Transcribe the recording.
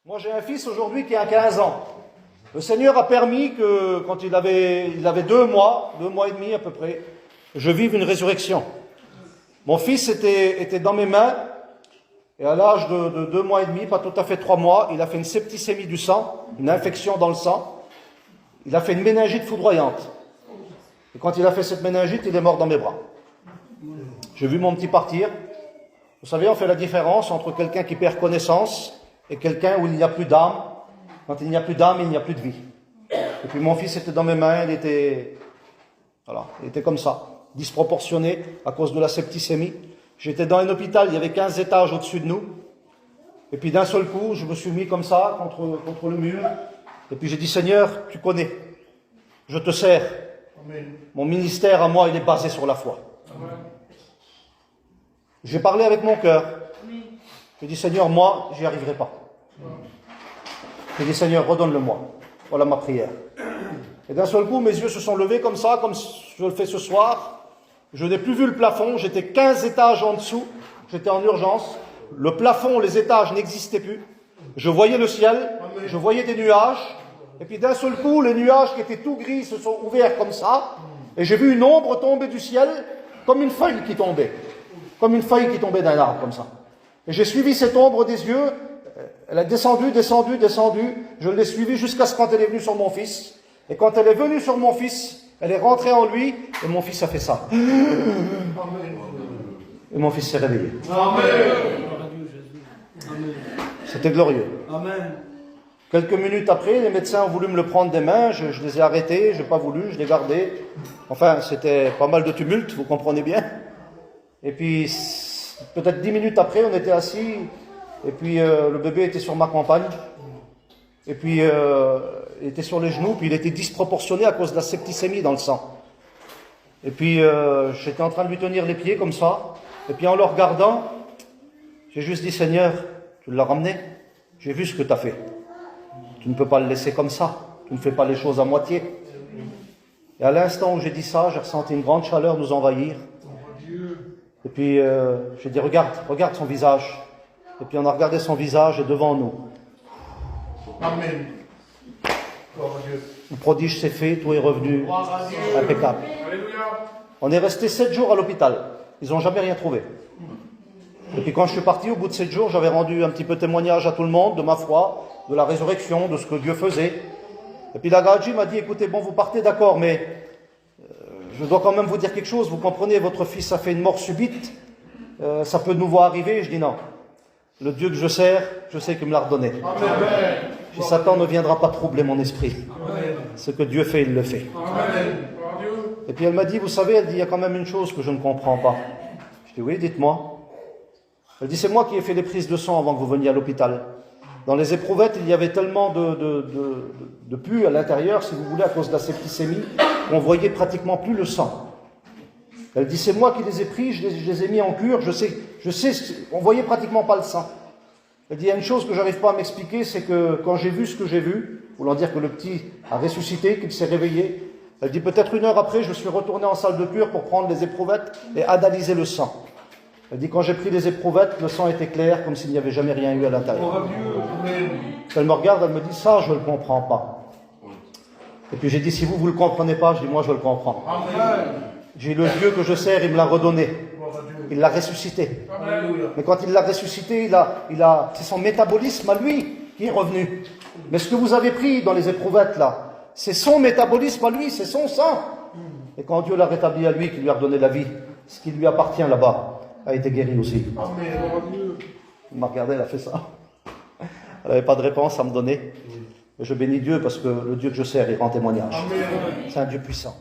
Moi, j'ai un fils aujourd'hui qui a 15 ans. Le Seigneur a permis que, quand il avait 2 mois et demi à peu près, je vive une résurrection. Mon fils était dans mes mains, et à l'âge de 2 mois et demi, pas tout à fait 3 mois, il a fait une septicémie du sang, une infection dans le sang. Il a fait une méningite foudroyante. Et quand il a fait cette méningite, il est mort dans mes bras. J'ai vu mon petit partir. Vous savez, on fait la différence entre quelqu'un qui perd connaissance et quelqu'un où il n'y a plus d'âme. Quand il n'y a plus d'âme, il n'y a plus de vie. Et puis mon fils était dans mes mains, il était comme ça, disproportionné à cause de la septicémie. J'étais dans un hôpital, il y avait 15 étages au-dessus de nous. Et puis d'un seul coup, je me suis mis comme ça, contre le mur. Et puis j'ai dit, Seigneur, tu connais, je te sers. Amen. Mon ministère à moi, il est basé sur la foi. Amen. J'ai parlé avec mon cœur. J'ai dit, Seigneur, moi, j'y arriverai pas. J'ai dit, Seigneur, redonne-le-moi. Voilà ma prière. Et d'un seul coup, mes yeux se sont levés comme ça, comme je le fais ce soir. Je n'ai plus vu le plafond. J'étais 15 étages en dessous. J'étais en urgence. Le plafond, les étages n'existaient plus. Je voyais le ciel. Je voyais des nuages. Et puis d'un seul coup, les nuages qui étaient tout gris se sont ouverts comme ça. Et j'ai vu une ombre tomber du ciel, comme une feuille qui tombait. Comme une feuille qui tombait d'un arbre, comme ça. Et j'ai suivi cette ombre des yeux. Elle a descendu. Je l'ai suivie jusqu'à ce quand elle est venue sur mon fils. Et quand elle est venue sur mon fils, elle est rentrée en lui. Et mon fils a fait ça. Et mon fils s'est réveillé. C'était glorieux. Amen. Quelques minutes après, les médecins ont voulu me le prendre des mains. Je les ai arrêtés. Je n'ai pas voulu. Je l'ai gardé. Enfin, c'était pas mal de tumulte, vous comprenez bien. Et puis, peut-être 10 minutes après, on était assis. Et puis, le bébé était sur ma compagne. Et puis, il était sur les genoux. Puis, il était disproportionné à cause de la septicémie dans le sang. Et puis, j'étais en train de lui tenir les pieds comme ça. Et puis, en le regardant, j'ai juste dit, Seigneur, tu l'as ramené. J'ai vu ce que tu as fait. Tu ne peux pas le laisser comme ça. Tu ne fais pas les choses à moitié. Et à l'instant où j'ai dit ça, j'ai ressenti une grande chaleur nous envahir. Et puis, j'ai dit, regarde son visage. Et puis, on a regardé son visage et devant nous. Amen. Le prodige s'est fait, tout est revenu impeccable. On est resté 7 jours à l'hôpital. Ils n'ont jamais rien trouvé. Et puis quand je suis parti, au bout de 7 jours, j'avais rendu un petit peu témoignage à tout le monde de ma foi, de la résurrection, de ce que Dieu faisait. Et puis la Gadji m'a dit, écoutez, bon, vous partez d'accord, mais je dois quand même vous dire quelque chose. Vous comprenez, votre fils a fait une mort subite. Ça peut de nouveau arriver. Je dis non. Le Dieu que je sers, je sais qu'il me l'a redonné. Amen. Et Satan ne viendra pas troubler mon esprit. Amen. Ce que Dieu fait, il le fait. Amen. Et puis elle m'a dit, vous savez, elle dit, il y a quand même une chose que je ne comprends pas. Je dis, oui, dites-moi. Elle dit, c'est moi qui ai fait les prises de sang avant que vous veniez à l'hôpital. Dans les éprouvettes, il y avait tellement de pus à l'intérieur, si vous voulez, à cause de la septicémie, qu'on voyait pratiquement plus le sang. Elle dit, c'est moi qui les ai pris, je les ai mis en cure, je sais, on voyait pratiquement pas le sang. Elle dit, il y a une chose que j'arrive pas à m'expliquer, c'est que quand j'ai vu ce que j'ai vu, voulant dire que le petit a ressuscité, qu'il s'est réveillé, elle dit, peut-être 1 heure après, je suis retourné en salle de cure pour prendre les éprouvettes et analyser le sang. Elle dit, quand j'ai pris les éprouvettes, le sang était clair, comme s'il n'y avait jamais rien eu à l'intérieur. Elle me regarde, elle me dit, ça, je ne le comprends pas. Et puis j'ai dit, si vous ne le comprenez pas, je dis, moi, je le comprends. J'ai le Dieu que je sers, il me l'a redonné. Il l'a ressuscité. Mais quand il l'a ressuscité, c'est son métabolisme à lui qui est revenu. Mais ce que vous avez pris dans les éprouvettes, là, c'est son métabolisme à lui, c'est son sang. Et quand Dieu l'a rétabli à lui, qui lui a redonné la vie, ce qui lui appartient là-bas a été guéri aussi. Il m'a regardé, elle a fait ça. Elle n'avait pas de réponse à me donner. Mais je bénis Dieu parce que le Dieu que je sers, il rend témoignage. C'est un Dieu puissant.